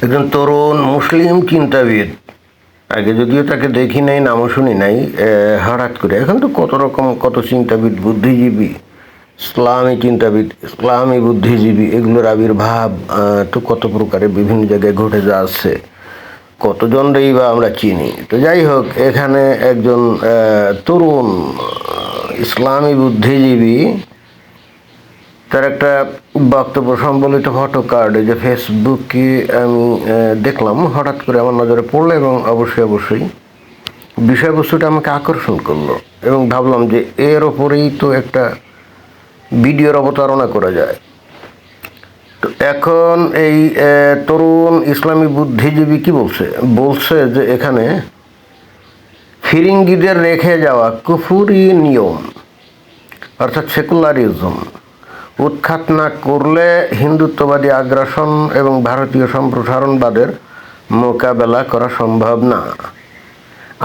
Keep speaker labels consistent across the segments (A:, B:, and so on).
A: একজন তরুণ মুসলিম চিন্তাবিদ। আগে যদিও তাকে দেখি নাই, নামও শুনি নাই, হঠাৎ করে এখন তো কত রকম কত চিন্তাবিদ, বুদ্ধিজীবী, ইসলামী চিন্তাবিদ, ইসলামী বুদ্ধিজীবী, এগুলোর আবির্ভাব তো কত প্রকারে বিভিন্ন জায়গায় ঘটে যাচ্ছে। কতজনই বা আমরা চিনি। তো যাই হোক, এখানে একজন তরুণ ইসলামী বুদ্ধিজীবী, তার একটা বক্তব্য সম্বলিত ফটো কার্ড যে ফেসবুকে আমি দেখলাম, হঠাৎ করে আমার নজরে পড়লো এবং অবশ্যই বিষয়বস্তুটা আমাকে আকর্ষণ করলো এবং ভাবলাম যে এর ওপরেই তো একটা ভিডিওর অবতারণা করা যায়। তো এখন এই তরুণ ইসলামী বুদ্ধিজীবী কি বলছে বলছে যে এখানে ফিরিঙ্গিদের রেখে যাওয়া কুফুরি নিয়ম অর্থাৎ সেকুলারিজম উৎখাত না করলে হিন্দুত্ববাদী আগ্রাসন এবং ভারতীয় সম্প্রসারণবাদের মোকাবেলা করা সম্ভব না।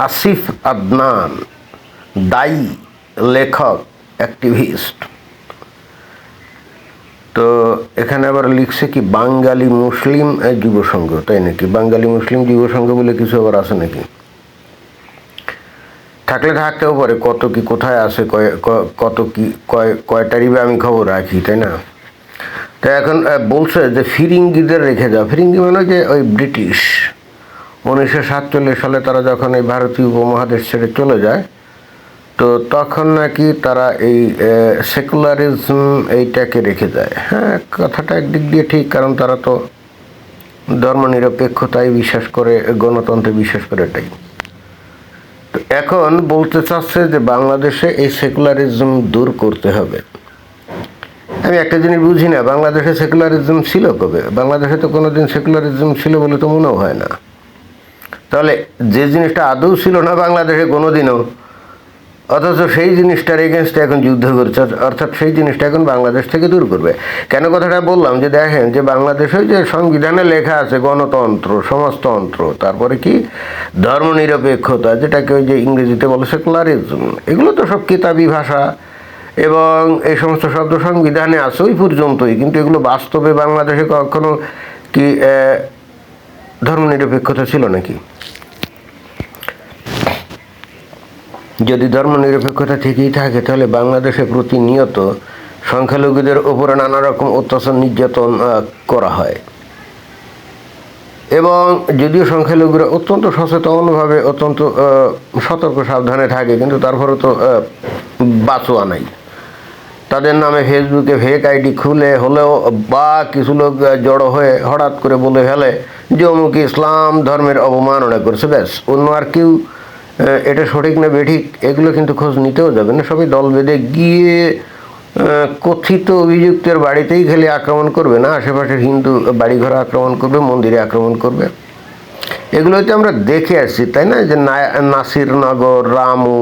A: আসিফ আদনান, দায়ী, লেখক, অ্যাক্টিভিস্ট। তো এখানে আবার লিখছে কি বাঙালি মুসলিম যুব সংঘ, তাই নাকি? বাঙালি মুসলিম যুব সংঘ বলে কিছু আবার আছে নাকি? থাকলে থাকতেও পারে, কত কি কোথায় আছে, কত কি কয়টারই বা আমি খবর রাখি, তাই না? তো এখন বলছে যে ফিরিঙ্গিদের রেখে যাও। ফিরিঙ্গি মানে যে ওই ব্রিটিশ 1947 সালে তারা যখন এই ভারতীয় উপমহাদেশ ছেড়ে চলে যায়, তো তখন নাকি তারা এই সেকুলারিজম এইটাকে রেখে যায়। হ্যাঁ, কথাটা একদিক দিয়ে ঠিক, কারণ তারা তো ধর্মনিরপেক্ষতায় বিশ্বাস করে, গণতন্ত্রে বিশ্বাস করে, এটাই। তো এখন বলতে চাচ্ছে যে বাংলাদেশে এই সেকুলারিজম দূর করতে হবে। আমি একটা জিনিস বুঝি না, বাংলাদেশে সেকুলারিজম ছিল কবে? বাংলাদেশে তো কোনোদিন সেকুলারিজম ছিল বলে তো মনেও হয় না। তাহলে যে জিনিসটা আদৌ ছিল না বাংলাদেশে কোনোদিনও, অথচ সেই জিনিসটার এগেনস্টে এখন যুদ্ধ করছে, অর্থাৎ সেই জিনিসটা এখন বাংলাদেশ থেকে দূর করবে। কেন কথাটা বললাম? যে দেখেন, যে বাংলাদেশে যে সংবিধানে লেখা আছে গণতন্ত্র, সমাজতন্ত্র, তারপরে কি ধর্মনিরপেক্ষতা, যেটাকে ওই যে ইংরেজিতে বলে সেকুলারিজম, এগুলো তো সব কিতাবি ভাষা এবং এই সমস্ত শব্দ সংবিধানে আছে ওই পর্যন্তই, কিন্তু এগুলো বাস্তবে বাংলাদেশে কখনো কি ধর্মনিরপেক্ষতা ছিল নাকি? যদি ধর্মনিরপেক্ষতা ঠিকই থাকে, তাহলে বাংলাদেশে প্রতিনিয়ত সংখ্যালঘুদের উপরে নানা রকম অত্যাচার, নির্যাতন করা হয়। এবং যদিও সংখ্যালঘুরা অত্যন্ত সচেতনভাবে, অত্যন্ত সতর্ক সাবধানে থাকে, কিন্তু তারপরে তো বাঁচোয়া নাই। তাদের নামে ফেসবুকে ফেক আইডি খুলে হলেও বা কিছু লোক জড়ো হয়ে হঠাৎ করে বলে ফেলে যে অমুক ইসলাম ধর্মের অবমাননা করছে, ব্যাস। অন্য আর কেউ এটা সঠিক না বেঠিক এগুলো কিন্তু খোঁজ নিতেও যাবে না, সবাই দল বেঁধে গিয়ে কথিত অভিযুক্তের বাড়িতেই খালি আক্রমণ করবে না, আশেপাশের হিন্দু বাড়িঘরে আক্রমণ করবে, মন্দিরে আক্রমণ করবে। এগুলোতে আমরা দেখে আসছি, তাই না? যে নাসিরনগর, রামু,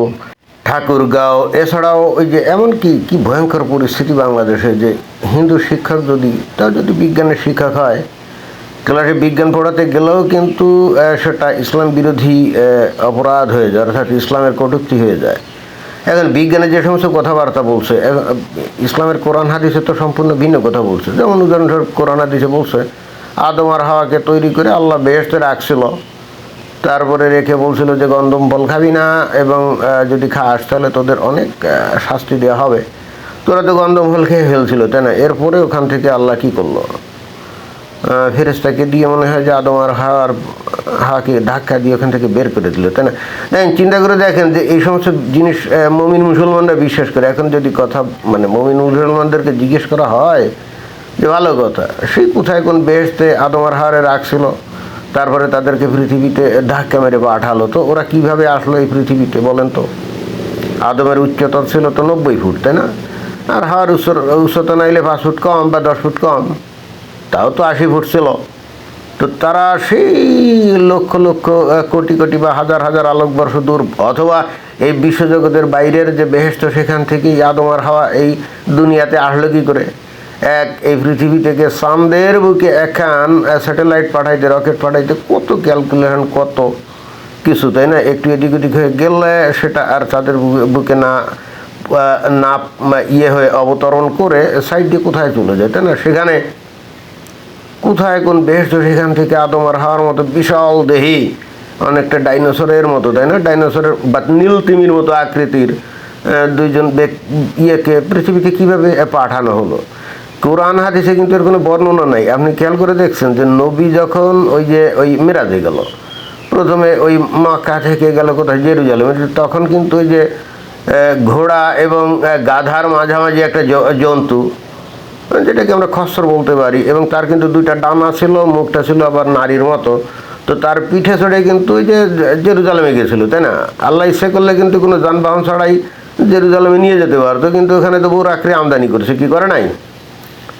A: ঠাকুরগাঁও, এছাড়াও ওই যে এমনকি কি ভয়ঙ্কর পরিস্থিতি বাংলাদেশে, যে হিন্দু শিক্ষক তার যদি বিজ্ঞানের শিক্ষক হয়, ক্লাসে বিজ্ঞান পড়াতে গেলেও কিন্তু সেটা ইসলাম বিরোধী অপরাধ হয়ে যায়, অর্থাৎ ইসলামের কটূক্তি হয়ে যায়। এখন বিজ্ঞানের যে সমস্ত কথাবার্তা বলছে, ইসলামের কোরআন হাদিসে তো সম্পূর্ণ ভিন্ন কথা বলছে। যেমন উদাহরণস্বরূপ কোরআন হাদিসে বলছে আদম আর হাওয়াকে তৈরি করে আল্লাহ বেহেশতে রাখছিল, তারপরে রেখে বলছিল যে গন্ধম ফল খাবি না, এবং যদি খাস তাহলে তোদের অনেক শাস্তি দেওয়া হবে। তোরা তো গন্ধম ফল খেয়ে ফেলছিল, তাই না? এরপরে ওখান থেকে আল্লাহ কী করলো? ফেরেশতাকে দিয়ে মনে হয় যে আদম আর হাওয়াকে ধাক্কা দিয়ে ওখান থেকে বের করে দিল, তাই না? দেখেন, চিন্তা করে দেখেন যে এই সমস্ত জিনিস মুমিন মুসলমানরা বিশ্বাস করে। এখন যদি কথা মুমিন মুসলমানদেরকে জিজ্ঞেস করা হয় যে ভালো কথা, সেই কোথায় কোন বেহেশতে আদম আর হাওয়ারে রাখছিল, তারপরে তাদেরকে পৃথিবীতে ধাক্কা মেরে পাঠালো, তো ওরা কিভাবে আসলো এই পৃথিবীতে বলেন তো? আদমের উচ্চতা ছিল তো 90 ফুট, তাই না? আর হাওয়ার উচ্চতা নাইলে 5 ফুট কম বা 10 ফুট কম, তাও তো 80 ফুট ছিল। তো তারা সেই লক্ষ লক্ষ, কোটি কোটি বা হাজার হাজার আলোকবর্ষ দূর, অথবা এই বিশ্বজগতের বাইরের যে বেহেশত, সেখান থেকেই আদম আর হাওয়া এই দুনিয়াতে আসলো কী করে? এই পৃথিবী থেকে চাঁদের বুকে একখান স্যাটেলাইট পাঠাইতে, রকেট পাঠাইতে কত ক্যালকুলেশন, কত কিছু, তাই না? একটু এদিক ওদিক হয়ে গেলে সেটা আর চাঁদের বুকে না হয়ে অবতরণ করে সাইড দিয়ে কোথায় চলে যায়, তাই না? সেখানে কোথায় কোন বেহেশত, সেখান থেকে আদম আর হাওয়ার মতো বিশাল দেহি, অনেকটা ডাইনোসরের মতো, তাই না, ডাইনোসরের বা নীল তিমির মতো আকৃতির দুইজন ইয়েকে পৃথিবীতে কিভাবে পাঠানো হলো? কোরআন হাদিসে কিন্তু এর কোনো বর্ণনা নাই। আপনি খেয়াল করে দেখছেন যে নবী যখন ওই মেরাজে গেল, প্রথমে ওই মক্কা থেকে গেল কোথায়, জেরুজালেম, তখন কিন্তু ওই যে ঘোড়া এবং গাধার মাঝামাঝি একটা জন্তু, যেটাকে আমরা খচ্চর বলতে পারি, এবং তার কিন্তু দুইটা ডানা ছিল, মুখটা ছিল আবার নারীর মতো। তো তার পিঠে চড়ে কিন্তু ওই যে জেরুজালেমে গেছিল, তাই না? আল্লাহ ইচ্ছা করলে কিন্তু কোনো যানবাহন ছাড়াই জেরুজালেমে নিয়ে যেতে পারতো, কিন্তু ওখানে তো বড় আঁকড়ে আমদানি করেছে, কি করে নাই?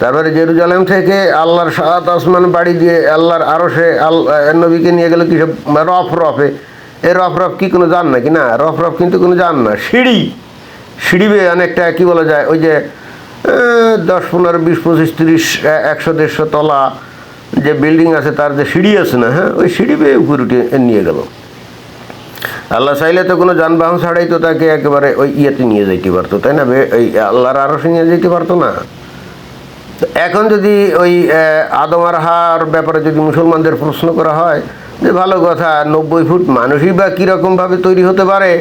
A: তারপরে জেরুজালেম থেকে আল্লাহর 7 আসমান বাড়ি দিয়ে আল্লাহর আরশে নবীকে নিয়ে গেল কিসব রফে। এই রফ কি কোনো যান নাকি? না, রফ কিন্তু কোনো যান না, সিঁড়ি বেয়ে অনেকটা কি বলা যায়, ওই যে 10, 15, 20, 25, 30, 100, 150 তলা যে বিল্ডিং আছে, তার যে সিঁড়ি আছে না, হ্যাঁ, ওই সিঁড়ি বেয়ে উপরে উঠে নিয়ে গেল। আল্লাহ চাইলে তো কোনো যানবাহন ছাড়াই তো তাকে একেবারে ওই ইয়েতে নিয়ে যেতে পারতো, তাই না? ওই আল্লাহর আরশে নিয়ে যেতে পারতো না? এখন যদি ওই আদম আর হাওয়ার ব্যাপারে যদি মুসলমানদের প্রশ্ন করা হয় যে ভালো কথা, 90 ফুট মানুষই বা কীরকমভাবে তৈরি হতে পারে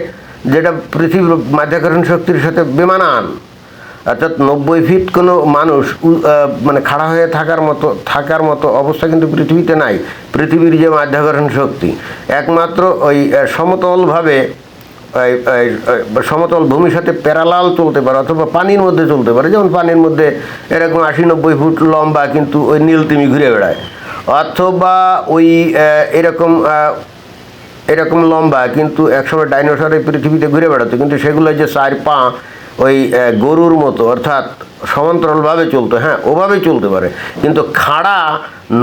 A: যেটা পৃথিবীর মাধ্যাকর্ষণ শক্তির সাথে বেমানান, অর্থাৎ 90 ফিট কোনো মানুষ মানে খাড়া হয়ে থাকার মতো অবস্থা কিন্তু পৃথিবীতে নাই। পৃথিবীর যে মাধ্যাকর্ষণ শক্তি একমাত্র ওই সমতল ভূমির সাথে প্যারালাল চলতে পারে, অথবা পানির মধ্যে চলতে পারে। যেমন পানির মধ্যে এরকম 80-90 ফুট লম্বা কিন্তু ওই নীল তিমি ঘুরে বেড়ায়, অথবা ওই এরকম লম্বা কিন্তু একসময় ডাইনোসরের পৃথিবীতে ঘুরে বেড়াতো, কিন্তু সেগুলো যে 4 পা ওই গরুর মতো, অর্থাৎ সমান্তরালভাবে চলতো, হ্যাঁ, ওভাবেই চলতে পারে। কিন্তু খাড়া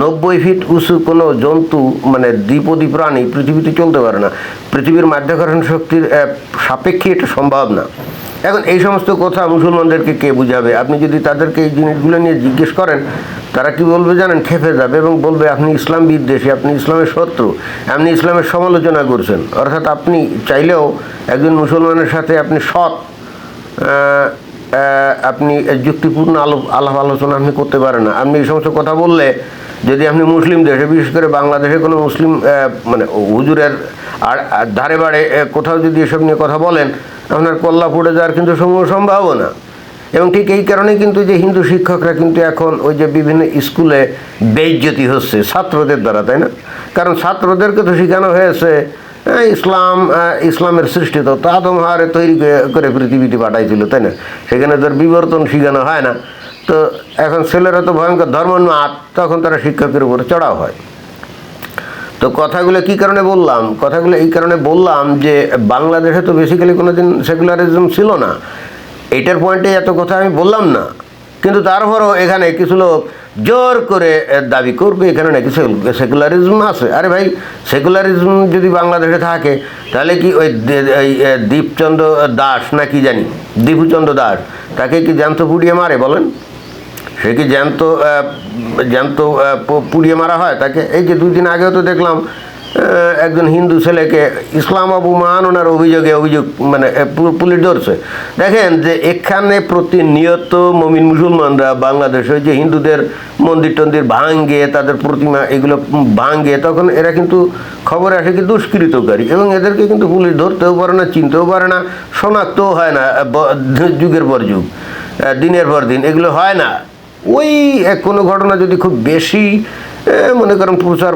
A: 90 ফিট উঁচু কোনো জন্তু, মানে দ্বিপদী প্রাণী পৃথিবীতে চলতে পারে না। পৃথিবীর মাধ্যাকর্ষণ শক্তির সাপেক্ষে এটা সম্ভব না। এখন এই সমস্ত কথা মুসলমানদেরকে কে বুঝাবে? আপনি যদি তাদেরকে এই জিনিসগুলো নিয়ে জিজ্ঞেস করেন, তারা কি বলবে জানেন? খেপে যাবে এবং বলবে আপনি ইসলাম বিদ্বেষী, আপনি ইসলামের শত্রু, আপনি ইসলামের সমালোচনা করছেন। অর্থাৎ আপনি চাইলেও একজন মুসলমানের সাথে আপনি আপনি যুক্তিপূর্ণ আলাপ আলোচনা আপনি করতে পারেন না। আপনি এই সমস্ত কথা বললে, যদি আপনি মুসলিম দেশে, বিশেষ করে বাংলাদেশে কোনো মুসলিম মানে হুজুরের ধারে বাড়ে কোথাও যদি এসব নিয়ে কথা বলেন, আপনার কল্লা পড়ে যাওয়ার কিন্তু সম্ভাবনা। এবং ঠিক এই কারণেই কিন্তু যে হিন্দু শিক্ষকরা কিন্তু এখন ওই যে বিভিন্ন স্কুলে বেইজ্জতি হচ্ছে ছাত্রদের দ্বারা, তাই না? কারণ ছাত্রদেরকে তো শেখানো হয়েছে ইসলামের সৃষ্টি তো আদম হাওয়ারে তৈরি করে পৃথিবীতে পাঠাইছিল, তাই না? সেখানে তার বিবর্তন শেখানো হয় না। তো এখন ছেলেরা তো ভয়ঙ্কর ধর্মোন্মাদ, তখন তারা শিক্ষকের উপরে চড়াও হয়। তো কথাগুলো কী কারণে বললাম? কথাগুলো এই কারণে বললাম যে বাংলাদেশে তো বেসিক্যালি কোনোদিন সেকুলারিজম ছিল না। এটার পয়েন্টে এত কথা আমি বললাম না, কিন্তু তারপরও এখানে কিছু লোক জোর করে দাবি করবে এখানে নাকি সেকুলারিজম আছে। আরে ভাই, সেকুলারিজম যদি বাংলাদেশে থাকে, তাহলে কি ওই দীপচন্দ্র দাস না কি জানি, দীপুচন্দ্র দাস, তাকে কি জ্যান্ত পুড়িয়ে মারে বলেন? সে কি জ্যান্ত পুড়িয়ে মারা হয় তাকে? এই যে 2 দিন আগেও তো দেখলাম একজন হিন্দু ছেলেকে ইসলাম অবমাননার অভিযোগ মানে পুলিশ ধরছে। দেখেন যে এখানে প্রতিনিয়ত মমিন মুসলমানরা বাংলাদেশে যে হিন্দুদের মন্দির টন্দির ভাঙ্গে, তাদের প্রতিমা এগুলো ভাঙ্গে, তখন এরা কিন্তু খবরে আসে কি দুষ্কৃতকারী, এবং এদেরকে কিন্তু পুলিশ ধরতেও পারে না, চিনতেও পারে না, শনাক্তও হয় না, যুগের পর যুগ, দিনের পর দিন এগুলো হয় না। ওই কোনো ঘটনা যদি খুব বেশি মনে করেন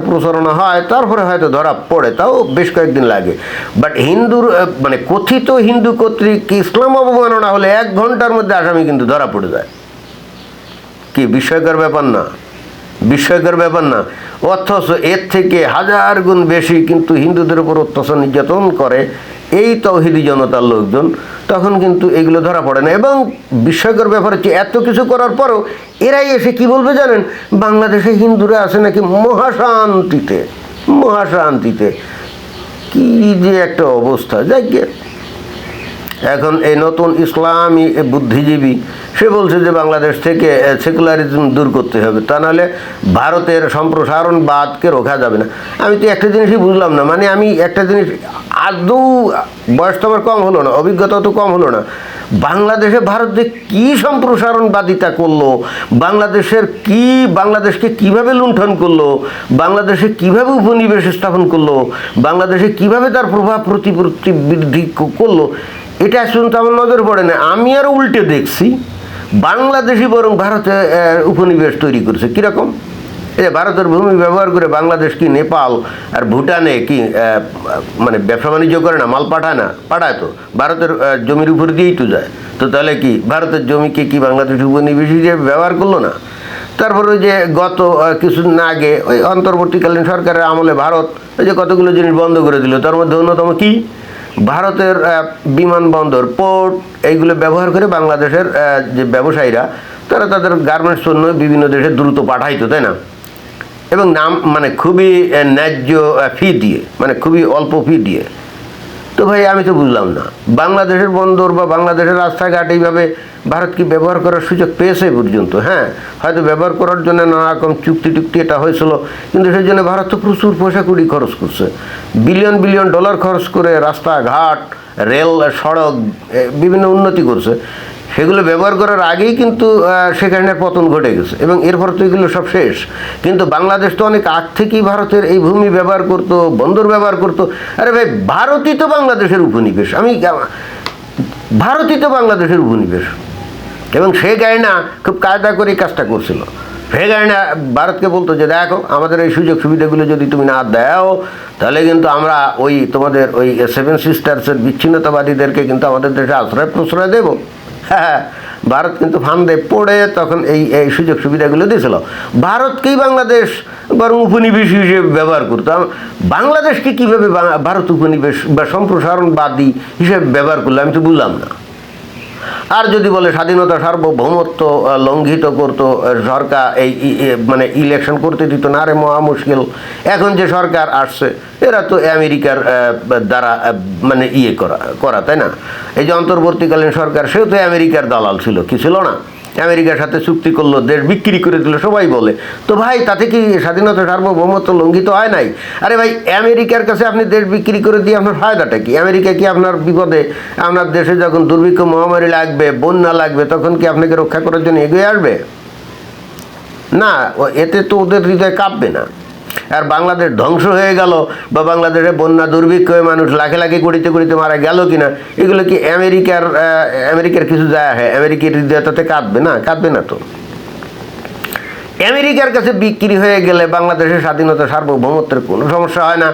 A: প্রচারণা হয়, তারপরে হয়তো ধরা পড়ে, তাও বেশ কয়েকদিন লাগে। বাট হিন্দুর মানে কথিত হিন্দু কর্তৃক ইসলাম অবমাননা হলে 1 ঘন্টার মধ্যে আসামি কিন্তু ধরা পড়ে যায়। কি বিস্ময়কর ব্যাপার না? বিস্ময়কর ব্যাপার না? অথচ এর থেকে 1000 গুণ বেশি কিন্তু হিন্দুদের উপর অত্যাচার নির্যাতন করে এই তৌহিদি জনতার লোকজন, তখন কিন্তু এগুলো ধরা পড়ে না। এবং বিস্ময়কর ব্যাপার হচ্ছে, এত কিছু করার পরও এরাই এসে কি বলবে জানেন? বাংলাদেশে হিন্দুরা আছে নাকি মহাশান্তিতে। কি যে একটা অবস্থা! যাই এখন এই নতুন ইসলামী বুদ্ধিজীবী সে বলছে যে বাংলাদেশ থেকে সেকুলারিজম দূর করতে হবে, তা নাহলে ভারতের সম্প্রসারণবাদকে রোখা যাবে না। আমি তো একটা জিনিসই বুঝলাম না, মানে আমি একটা জিনিস আদৌ, বয়স তো আমার কম হলো না, অভিজ্ঞতা তো কম হলো না, বাংলাদেশে ভারত যে কী সম্প্রসারণবাদিতা করলো, বাংলাদেশকে কিভাবে লুণ্ঠন করলো, বাংলাদেশে কিভাবে উপনিবেশ স্থাপন করলো, বাংলাদেশে কিভাবে তার প্রভাব প্রতিপত্তি বৃদ্ধি করলো, এটা আজ পর্যন্ত আমার নজর পড়ে না। আমি আরও উল্টে দেখছি, বাংলাদেশই বরং ভারতে উপনিবেশ তৈরি করছে। কীরকম? এই যে ভারতের ভূমি ব্যবহার করে বাংলাদেশ কি নেপাল আর ভুটানে কি মানে ব্যবসা বাণিজ্য করে না, মাল পাঠায় তো ভারতের জমির উপর দিয়েই তো যায়। তো তাহলে কি ভারতের জমিকে কি বাংলাদেশ উপনিবেশ হিসেবে ব্যবহার করলো না? তারপরে যে গত কিছুদিন আগে ওই অন্তর্বর্তীকালীন সরকারের আমলে ভারত ওই যে কতগুলো জিনিস বন্ধ করে দিল, তার মধ্যে অন্যতম কি, ভারতের বিমানবন্দর, পোর্ট, এইগুলো ব্যবহার করে বাংলাদেশের যে ব্যবসায়ীরা তারা তাদের গার্মেন্টস পণ্য বিভিন্ন দেশে দ্রুত পাঠাইতো, তাই না? এবং নাম মানে খুবই ন্যায্য ফি দিয়ে, মানে খুবই অল্প ফি দিয়ে। তো ভাই আমি তো বুঝলাম না, বাংলাদেশের বন্দর বা বাংলাদেশের রাস্তাঘাট এইভাবে ভারত কি ব্যবহার করার সুযোগ পেয়েছে পর্যন্ত? হ্যাঁ, হয়তো ব্যবহার করার জন্য নানা রকম চুক্তি এটা হয়েছিল, কিন্তু সেই জন্য ভারত তো প্রচুর পয়সা কুড়ি খরচ করছে, বিলিয়ন বিলিয়ন ডলার খরচ করে রাস্তাঘাট, রেল, সড়ক বিভিন্ন উন্নতি করছে। সেগুলো ব্যবহার করার আগেই কিন্তু শেখ হাসিনার পতন ঘটে গেছে এবং এরপর তো এগুলো সব শেষ। কিন্তু বাংলাদেশ তো অনেক আগ থেকেই ভারতের এই ভূমি ব্যবহার করতো, বন্দর ব্যবহার করতো। আরে ভাই, ভারতই তো বাংলাদেশের উপনিবেশ, ভারতই তো বাংলাদেশের উপনিবেশ। এবং শেখ হাসিনা খুব কায়দা করে কাজটা করছিল। শেখ হাসিনা ভারতকে বলতো যে দেখো, আমাদের এই সুযোগ সুবিধাগুলো যদি তুমি না দাও, তাহলে কিন্তু আমরা ওই তোমাদের ওই 7 সিস্টার্সের বিচ্ছিন্নতাবাদীদেরকে কিন্তু আমাদের দেশে প্রশ্রয় দেবো। হ্যাঁ, ভারত কিন্তু ফান্দে পড়ে তখন এই সুযোগ সুবিধাগুলো দিয়েছিল। ভারতকেই বাংলাদেশ বরং উপনিবেশ হিসেবে ব্যবহার করতাম। বাংলাদেশকে কীভাবে ভারত উপনিবেশ বা সম্প্রসারণবাদী হিসেবে ব্যবহার করলো আমি তো বুঝলাম না। আর যদি বলে স্বাধীনতা সার্বভৌমত্ব লঙ্ঘিত করতো সরকার, মানে ইলেকশন করতে দিত না, আরে মহা মুশকিল। এখন যে সরকার আসছে এরা তো আমেরিকার দ্বারা মানে করা, তাই না? এই যে অন্তর্বর্তীকালীন সরকার, সেও তো আমেরিকার দালাল ছিল, কি ছিল না? আমেরিকার সাথে চুক্তি করলো, দেশ বিক্রি করে দিল, সবাই বলে। তো ভাই, তাতে কি স্বাধীনতা সার্বভৌমত্ব লঙ্ঘিত হয় নাই? আরে ভাই, আমেরিকার কাছে আপনি দেশ বিক্রি করে দিয়ে আপনার ফায়দাটা কি? আমেরিকা কি আপনার বিপদে, আপনার দেশে যখন দুর্ভিক্ষ মহামারী লাগবে, বন্যা লাগবে, তখন কি আপনাকে রক্ষা করার জন্য এগিয়ে আসবে? না, এতে তো ওদের হৃদয় কাঁপবে না। আর বাংলাদেশ ধ্বংস হয়ে গেল বা বাংলাদেশে বন্যা দুর্ভিক্ষ হয়ে মানুষ লাখে লাখে করিতে মারা গেল কিনা, এগুলো কি আমেরিকার কিছু যায়? হ্যাঁ, আমেরিকার হৃদয় তাতে কাঁদবে না তো। আমেরিকার কাছে বিক্রি হয়ে গেলে বাংলাদেশের স্বাধীনতা সার্বভৌমত্বের কোনো সমস্যা হয় না।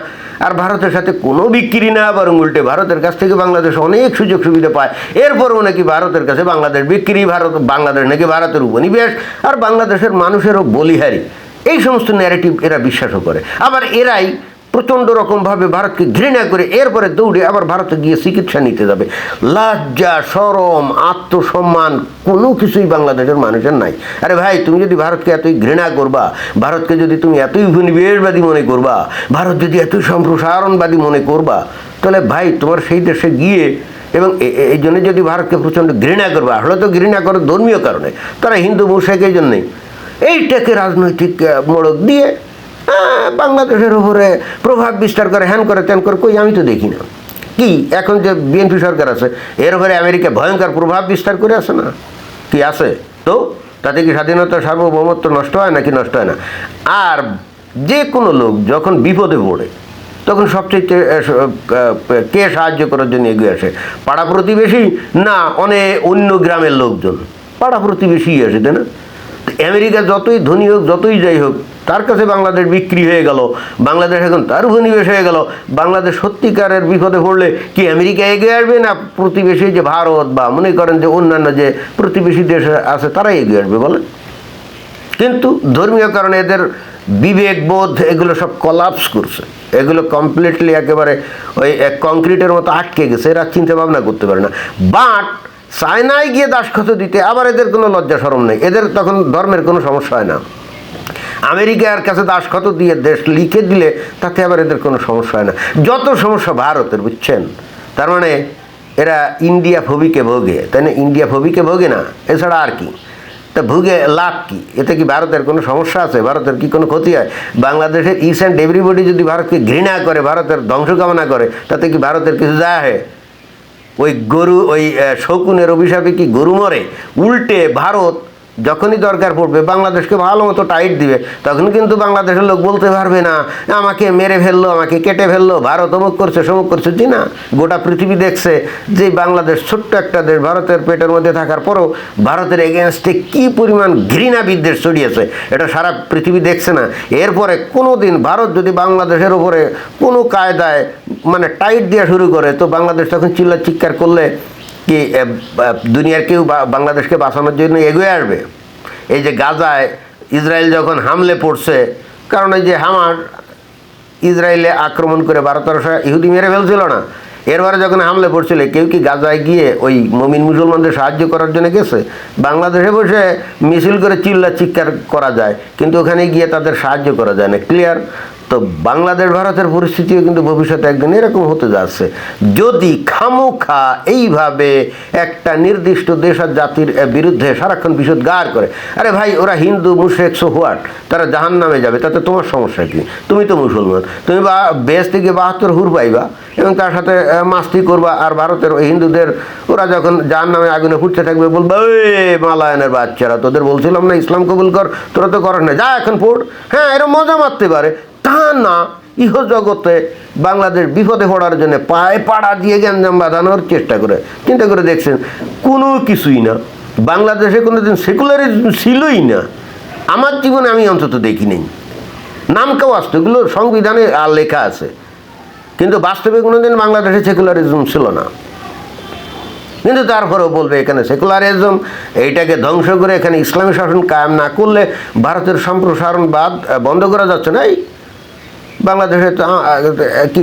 A: আর ভারতের সাথে কোনো বিক্রি না, বরং উল্টে ভারতের কাছ থেকে বাংলাদেশ অনেক সুযোগ সুবিধা পায়। এরপরও নাকি ভারতের কাছে বাংলাদেশ বিক্রি, বাংলাদেশ নাকি ভারতের উপনিবেশ, আর বাংলাদেশের মানুষেরও বলিহারি। এই সমস্ত ন্যারেটিভ এরা বিশ্বাসও করে। আবার এরাই প্রচণ্ড রকমভাবে ভারতকে ঘৃণা করে এরপরে দৌড়ে আবার ভারতে গিয়ে চিকিৎসা নিতে যাবে। লজ্জা, শরম, আত্মসম্মান কোনো কিছুই বাংলাদেশের মানুষের নাই। আরে ভাই, তুমি যদি ভারতকে এতই ঘৃণা করবা, ভারতকে যদি তুমি এতই উপনিবেশবাদী মনে করবা, ভারত যদি এতই সম্প্রসারণবাদী মনে করবা, তাহলে ভাই তোমার সেই দেশে গিয়ে, এবং এই জন্য যদি ভারতকে প্রচণ্ড ঘৃণা করবা, আসলে তো ঘৃণা করে ধর্মীয় কারণে, তারা হিন্দু মুশরিক, এই জন্যেই এইটাকে রাজনৈতিক মোড়ক দিয়ে বাংলাদেশের উপরে প্রভাব বিস্তার করে, হ্যান করে ত্যান করে। কই, আমি তো দেখি না। কি এখন যে বিএনপি সরকার আছে, এর উপরে আমেরিকা ভয়ঙ্কর প্রভাব বিস্তার করে আছে না? কি আছে? তো তাতে কি স্বাধীনতা সার্বভৌমত্ব নষ্ট হয় নাকি? নষ্ট হয় না। আর যে কোনো লোক যখন বিপদে পড়ে, তখন সবচেয়ে কে সাহায্য করার জন্য এগিয়ে আসে? পাড়া প্রতিবেশী না অন্য গ্রামের লোকজন? পাড়া প্রতিবেশীই আসে, তাই না? আমেরিকা যতই ধনী হোক, যতই যাই হোক, তার কাছে বাংলাদেশ বিক্রি হয়ে গেল, বাংলাদেশ এখন তার উপনিবেশ হয়ে গেল। বাংলাদেশ সত্যিকারের বিপদে পড়লে কি আমেরিকা এগিয়ে আসবে, না প্রতিবেশী যে ভারত বা মনে করেন যে অন্যান্য যে প্রতিবেশী দেশ আছে তারাই এগিয়ে আসবে বলে? কিন্তু ধর্মীয় কারণে এদের বিবেকবোধ এগুলো সব কলাপস করছে, এগুলো কমপ্লিটলি একেবারে ওই কংক্রিটের মতো আটকে গেছে। এরা চিন্তা ভাবনা করতে পারে না। বাট চায়নায় গিয়ে দাসখত দিতে আবার এদের কোনো লজ্জা শরম নেই, এদের তখন ধর্মের কোনো সমস্যা হয় না। আমেরিকার কাছে দাসখত দিয়ে দেশ লিখে দিলে তাতে আবার এদের কোনো সমস্যা হয় না। যত সমস্যা ভারতের, বুঝছেন? তার মানে এরা ইন্ডিয়া ফবিকে ভোগে, তাই না? ইন্ডিয়া ফবিকে ভোগে না, এছাড়া আর কি? তা ভুগে লাভ কি? এতে কি ভারতের কোনো সমস্যা আছে? ভারতের কি কোনো ক্ষতি হয়? বাংলাদেশের ইচ অ্যান্ড এভরিবডি যদি ভারতকে ঘৃণা করে, ভারতের ধ্বংস কামনা করে, তাতে কি ভারতের কিছু যায় হয়? ওই গরু, ওই শকুনের অভিশাপে কি গরু মরে? উল্টে ভারত যখনই দরকার পড়বে বাংলাদেশকে ভালো মতো টাইট দিবে, তখন কিন্তু বাংলাদেশের লোক বলতে পারবে না আমাকে মেরে ফেললো, আমাকে কেটে ফেললো, ভারত অমুক করছে সমুক করছে। জি না, গোটা পৃথিবী দেখছে যে বাংলাদেশ ছোট্ট একটা দেশ, ভারতের পেটের মধ্যে থাকার পরও ভারতের এগেনস্টে কী পরিমাণ ঘৃণা বিদ্বেষ ছড়িয়েছে, এটা সারা পৃথিবী দেখছে না। এরপরে কোনো দিন ভারত যদি বাংলাদেশের ওপরে কোনো কায়দায় মানে টাইট দেওয়া শুরু করে, তো বাংলাদেশ তখন চিল্লা চিৎকার করলে কি দুনিয়ার কেউ বাংলাদেশকে বাঁচানোর জন্য এগিয়ে আসবে? এই যে গাজায় ইসরায়েল যখন হামলে পড়ছে, কারণ এই যে হামাস ইসরায়েলে আক্রমণ করে 12-1300 ইহুদি মেরে ফেলছিল না, এরপরে যখন হামলে পড়ছিল, কেউ কি গাজায় গিয়ে ওই মুমিন মুসলমানদের সাহায্য করার জন্য গেছে? বাংলাদেশে বসে মিছিল করে চিল্লা চিৎকার করা যায়, কিন্তু ওখানে গিয়ে তাদের সাহায্য করা যায় না। ক্লিয়ার? তো বাংলাদেশ ভারতের পরিস্থিতিও কিন্তু ভবিষ্যতে একদিন এরকম হতে যাচ্ছে, যদি খামোখা এইভাবে একটা নির্দিষ্ট দেশ আর জাতির বিরুদ্ধে সারাক্ষণ বিষোদ্গার করে। আরে ভাই, ওরা হিন্দু, মুশরিক, সো হোয়াট, তারা জাহান্নামে যাবে, তাতে তোমার সমস্যা কি? তুমি তো মুসলমান, তুমি বেশ থেকে 72 হুর পাইবা এবং তার সাথে মাস্তি করবা, আর ভারতের ওই হিন্দুদের ওরা যখন জাহান্নামে আগুনে ফুটতে থাকবে বলবা, মালায়নের বাচ্চারা, তোদের বলছিলাম না ইসলাম কবুল কর, তোরা তো করেন না, যা এখন পড়। হ্যাঁ, এরা মজা মারতে পারে, তা না ইহ জগতে বাংলাদেশ বিপদে পড়ার জন্য পায়ে পাড়া দিয়ে গ্যাঞ্জাম বাঁধানোর চেষ্টা করে। চিন্তা করে দেখছেন, কোনো কিছুই না, বাংলাদেশে কোনো দিন সেকুলারিজম ছিলই না, আমার জীবনে আমি অন্তত দেখি নেই। নামকেও আসতো, এগুলো সংবিধানে আর লেখা আছে, কিন্তু বাস্তবে কোনো দিন বাংলাদেশে সেকুলারিজম ছিল না। কিন্তু তারপরেও বলবে এখানে সেকুলারিজম, এইটাকে ধ্বংস করে এখানে ইসলামী শাসন কায়েম না করলে ভারতের সম্প্রসারণবাদ বন্ধ করা যাচ্ছে না। এই বাংলাদেশে কি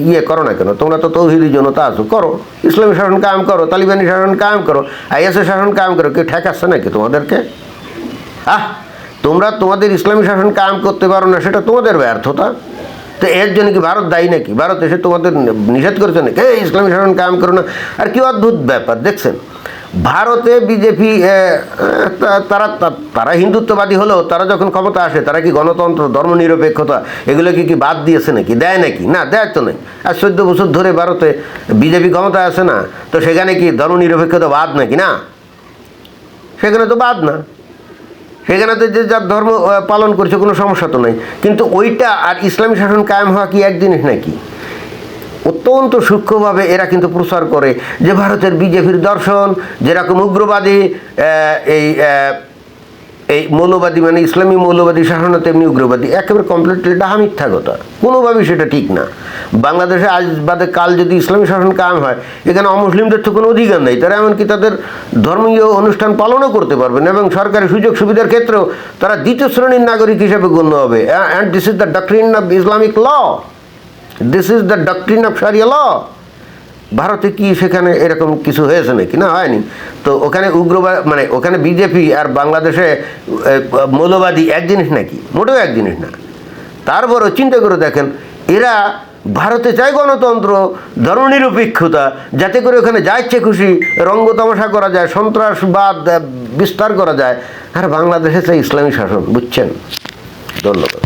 A: ইয়ে করো না কেন? তোমরা তো তৌহিদি জনতা আছো, করো, ইসলামী শাসন কায়েম করো, তালিবানি শাসন কায়েম করো, আইএসের শাসন কায়েম করো, কেউ ঠেকাচ্ছে নাকি তোমাদেরকে? তোমরা তোমাদের ইসলামী শাসন কায়েম করতে পারো না, সেটা তোমাদের ব্যর্থতা। তো এর জন্য কি ভারত দায়ী নাকি? ভারত এসে তোমাদের নিষেধ করেছে নাকি ইসলামী শাসন কায়েম করো না? আর কি অদ্ভুত ব্যাপার দেখছেন, ভারতে বিজেপি তারা হিন্দুত্ববাদী হলেও তারা যখন ক্ষমতা আসে, তারা কি গণতন্ত্র, ধর্মনিরপেক্ষতা এগুলোকে কি বাদ দিয়েছে নাকি? দেয় নাকি? না, দেয় তো নেই। আর 14 বছর ধরে ভারতে বিজেপি ক্ষমতায় আছে না, তো সেখানে কি ধর্মনিরপেক্ষতা বাদ নাকি? না, সেখানে তো বাদ না, সেখানে তো যে যার ধর্ম পালন করছে, কোনো সমস্যা তো নেই। কিন্তু ওইটা আর ইসলামী শাসন কায়েম হওয়া কি এক জিনিস নাকি? অত্যন্ত সূক্ষ্মভাবে এরা কিন্তু প্রচার করে যে ভারতের বিজেপির দর্শন যেরকম উগ্রবাদী, এই মৌলবাদী মানে ইসলামী মৌলবাদী শাসন তেমনি উগ্রবাদী, একেবারে কমপ্লিটলি এটা মিথ্যা কথা, কোনোভাবেই সেটা ঠিক না। বাংলাদেশে আজ বাদে কাল যদি ইসলামী শাসন কায়েম হয়, এখানে অমুসলিমদের তো কোনো অধিকার নেই, তারা এমনকি তাদের ধর্মীয় অনুষ্ঠান পালনও করতে পারবেন এবং সরকারি সুযোগ সুবিধার ক্ষেত্রেও তারা দ্বিতীয় শ্রেণীর নাগরিক হিসেবে গণ্য হবে। And this is the doctrine of Islamic law, this is the doctrine of sharia law. ভারতে কি সেখানে এরকম কিছু হয়েছে নাকি? না, হয়নি। তো ওখানে উগ্রবাদ মানে ওখানে বিজেপি আর বাংলাদেশে মৌলবাদী এক জিনিস নাকি? মোটেও এক জিনিস না। তারপরও চিন্তা করে দেখেন, এরা ভারতে চায় গণতন্ত্র, ধর্মনিরপেক্ষতা, যাতে করে ওখানে যা ইচ্ছে খুশি রঙ্গ তামাশা করা যায়, সন্ত্রাসবাদ বিস্তার করা যায়, আর বাংলাদেশে চাই ইসলামী শাসন। বুঝছেন? ধন্যবাদ।